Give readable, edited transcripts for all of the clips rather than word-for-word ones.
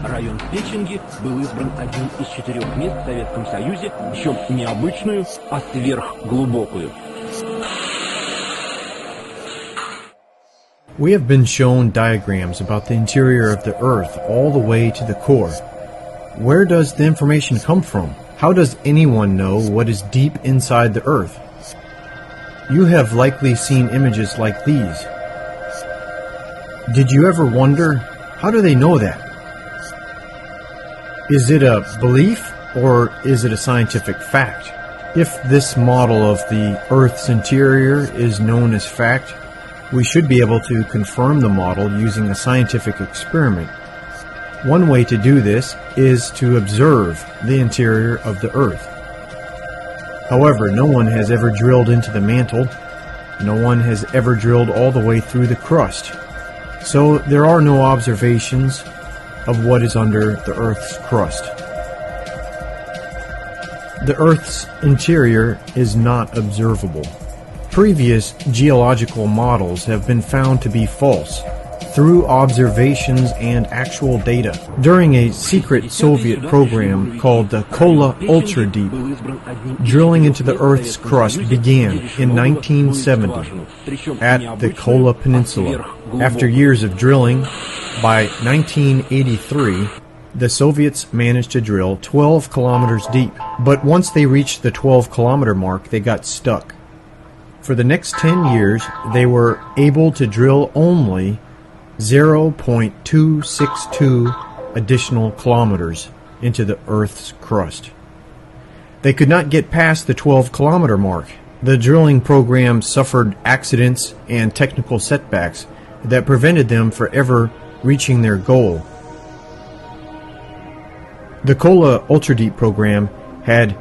район Печенги был избран одним из 4 мест в Советском Союзе, причем не обычную, а сверхглубокую. We have been shown diagrams about the interior of the Earth all the way to the core. Where does the information come from? How does anyone know what is deep inside the Earth? You have likely seen images like these. Did you ever wonder, how do they know that? Is it a belief or is it a scientific fact? If this model of the Earth's interior is known as fact, we should be able to confirm the model using a scientific experiment. One way to do this is to observe the interior of the Earth. However, no one has ever drilled into the mantle. No one has ever drilled all the way through the crust. So there are no observations of what is under the Earth's crust. The Earth's interior is not observable. Previous geological models have been found to be false through observations and actual data. During a secret Soviet program called the Kola Ultrsdeep, drilling into the Earth's crust began in 1970 at the Kola Peninsula. After years of drilling, by 1983, the Soviets managed to drill 12 kilometers deep. But once they reached the 12-kilometer mark, they got stuck. For the next 10 years, they were able to drill only 0.262 additional kilometers into the Earth's crust. They could not get past the 12-kilometer mark. The drilling program suffered accidents and technical setbacks that prevented them from ever reaching their goal. The Kola Ultrsdeep program had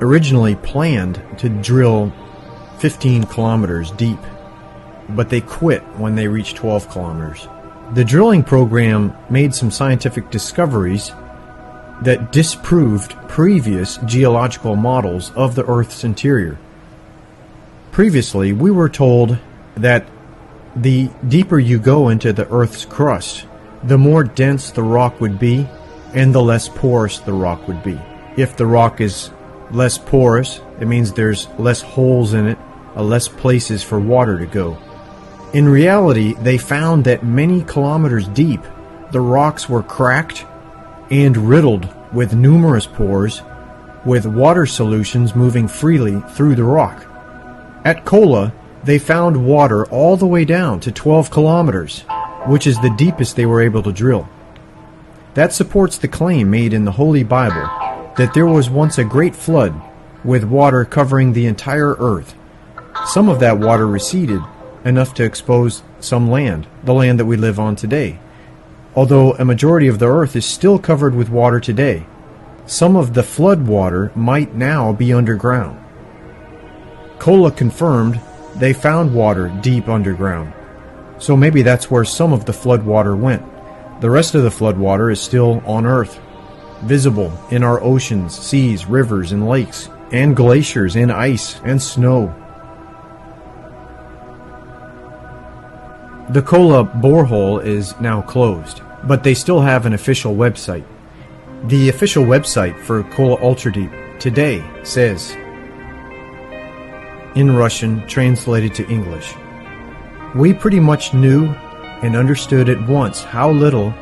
originally planned to drill 15 kilometers deep, but they quit when they reached 12 kilometers. The drilling program made some scientific discoveries that disproved previous geological models of the Earth's interior. Previously, we were told that the deeper you go into the Earth's crust, the more dense the rock would be and the less porous the rock would be. If the rock is less porous, it means there's less holes in it, less places for water to go. In reality, they found that many kilometers deep, the rocks were cracked and riddled with numerous pores, with water solutions moving freely through the rock. At Kola, they found water all the way down to 12 kilometers, which is the deepest they were able to drill. That supports the claim made in the Holy Bible that there was once a great flood with water covering the entire earth. Some of that water receded enough to expose some land, the land that we live on today. Although a majority of the earth is still covered with water today, some of the flood water might now be underground. Kola confirmed they found water deep underground. So maybe that's where some of the flood water went. The rest of the flood water is still on Earth, visible in our oceans, seas, rivers, and lakes, and glaciers, and ice, and snow. The Kola borehole is now closed, but they still have an official website. The official website for Kola Ultrsdeep today says, in Russian, translated to English, "We pretty much knew and understood at once how little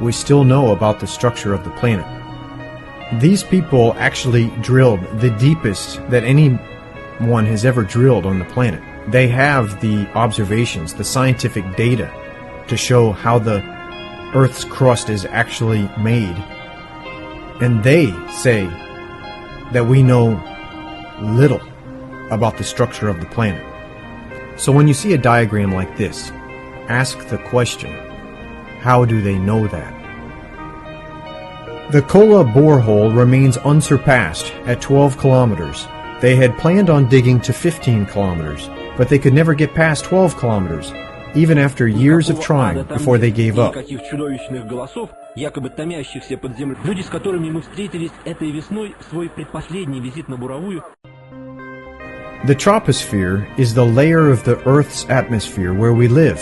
we still know about the structure of the planet." These people actually drilled the deepest that anyone has ever drilled on the planet. They have the observations, the scientific data to show how the Earth's crust is actually made. And they say that we know little about the structure of the planet. So when you see a diagram like this, ask the question, how do they know that? The Kola borehole remains unsurpassed at 12 kilometers. They had planned on digging to 15 kilometers, but they could never get past 12 kilometers, even after years of trying before they gave up. Якобы томящихся под землей. Люди, с которыми мы встретились этой весной в свой предпоследний визит на буровую. The troposphere is the layer of the Earth's atmosphere where we live.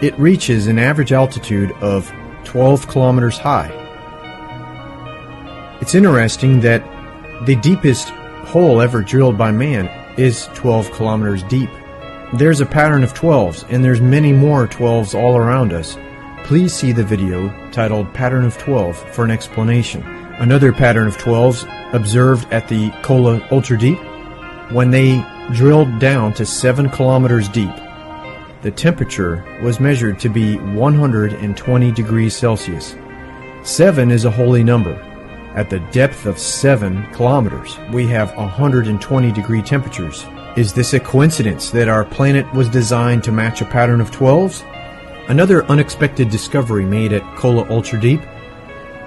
It reaches an average altitude of 12 kilometers high. It's interesting that the deepest hole ever drilled by man is 12 kilometers deep. There's a pattern of 12s, and there's many more 12s all around us. Please see the video titled Pattern of 12 for an explanation. Another pattern of 12s observed at the Kola Ultrsdeep when they drilled down to 7 kilometers deep. The temperature was measured to be 120 degrees Celsius. 7 is a holy number. At the depth of 7 kilometers, we have 120 degree temperatures. Is this a coincidence that our planet was designed to match a pattern of 12s? Another unexpected discovery made at Kola Ultrsdeep: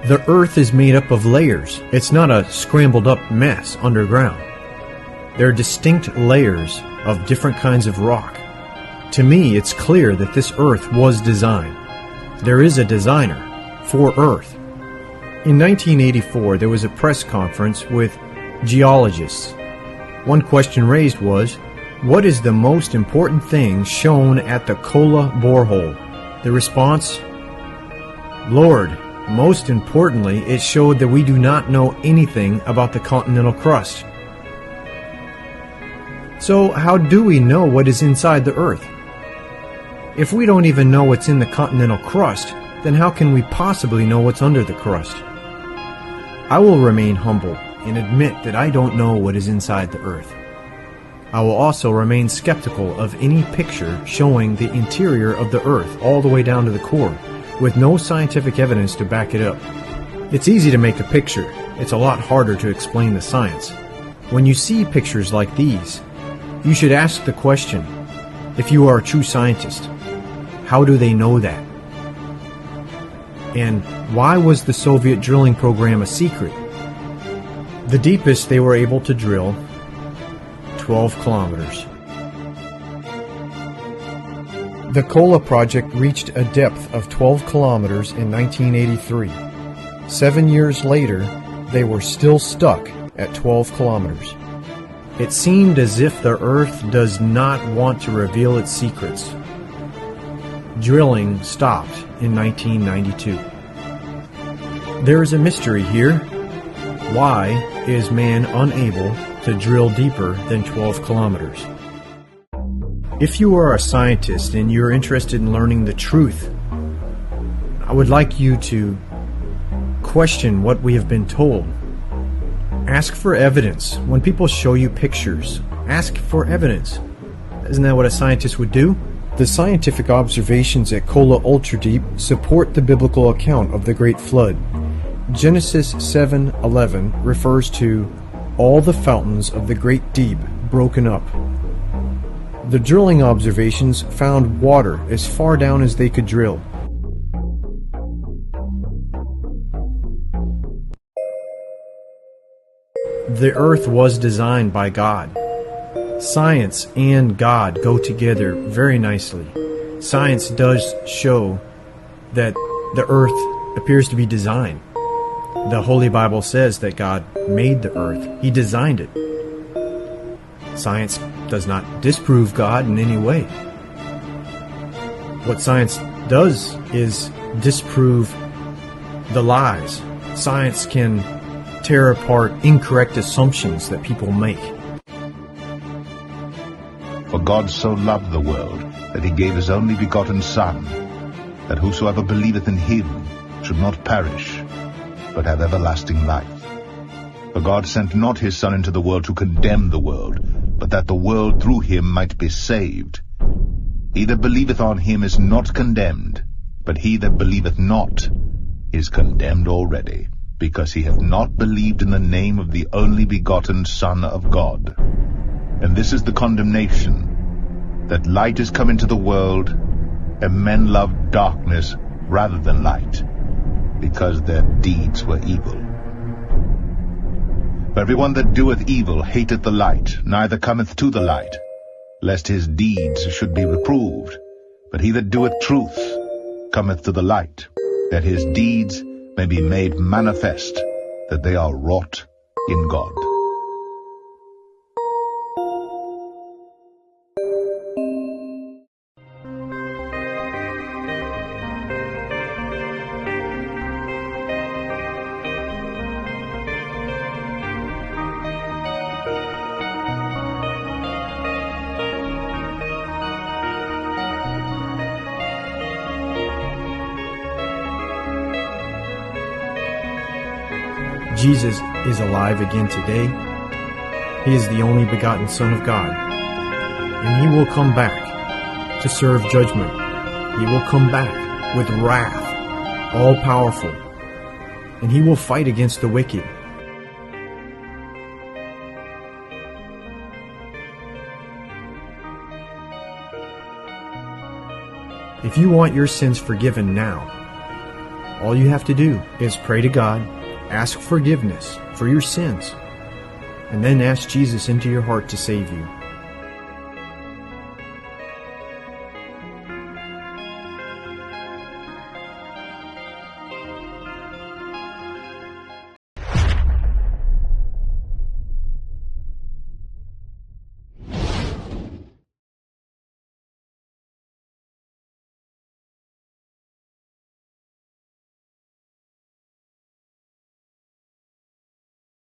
the Earth is made up of layers. It's not a scrambled up mess underground. There are distinct layers of different kinds of rock. To me, it's clear that this Earth was designed. There is a designer for Earth. In 1984, there was a press conference with geologists. One question raised was, what is the most important thing shown at the Kola borehole? The response, Lord, most importantly, it showed that we do not know anything about the continental crust. So how do we know what is inside the Earth? If we don't even know what's in the continental crust, then how can we possibly know what's under the crust? I will remain humble and admit that I don't know what is inside the Earth. I will also remain skeptical of any picture showing the interior of the Earth all the way down to the core, with no scientific evidence to back it up. It's easy to make a picture. It's a lot harder to explain the science. When you see pictures like these, you should ask the question, if you are a true scientist, how do they know that? And why was the Soviet drilling program a secret? The deepest they were able to drill, 12 kilometers. The Kola project reached a depth of 12 kilometers in 1983. 7 years later, they were still stuck at 12 kilometers. It seemed as if the Earth does not want to reveal its secrets. Drilling stopped in 1992. There is a mystery here. Why is man unable to drill deeper than 12 kilometers? If you are a scientist and you're interested in learning the truth, I would like you to question what we have been told. Ask for evidence. When people show you pictures, ask for evidence. Isn't that what a scientist would do? The scientific observations at Kola Ultrsdeep support the biblical account of the Great Flood. Genesis 7:11 refers to all the fountains of the great deep broken up. The drilling observations found water as far down as they could drill. The earth was designed by God. Science and God go together very nicely. Science does show that the earth appears to be designed. The Holy Bible says that God made the earth. He designed it. Science does not disprove God in any way. What science does is disprove the lies. Science can tear apart incorrect assumptions that people make. For God so loved the world that he gave his only begotten Son, that whosoever believeth in him should not perish, but have everlasting life. For God sent not his Son into the world to condemn the world, but that the world through him might be saved. He that believeth on him is not condemned, but he that believeth not is condemned already, because he hath not believed in the name of the only begotten Son of God. And this is the condemnation, that light is come into the world, and men love darkness rather than light, because their deeds were evil. For everyone that doeth evil hateth the light, neither cometh to the light, lest his deeds should be reproved. But he that doeth truth cometh to the light, that his deeds may be made manifest, that they are wrought in God. Jesus is alive again today. He is the only begotten Son of God. And He will come back to serve judgment. He will come back with wrath, all powerful. And He will fight against the wicked. If you want your sins forgiven now, all you have to do is pray to God, ask forgiveness for your sins, and then ask Jesus into your heart to save you.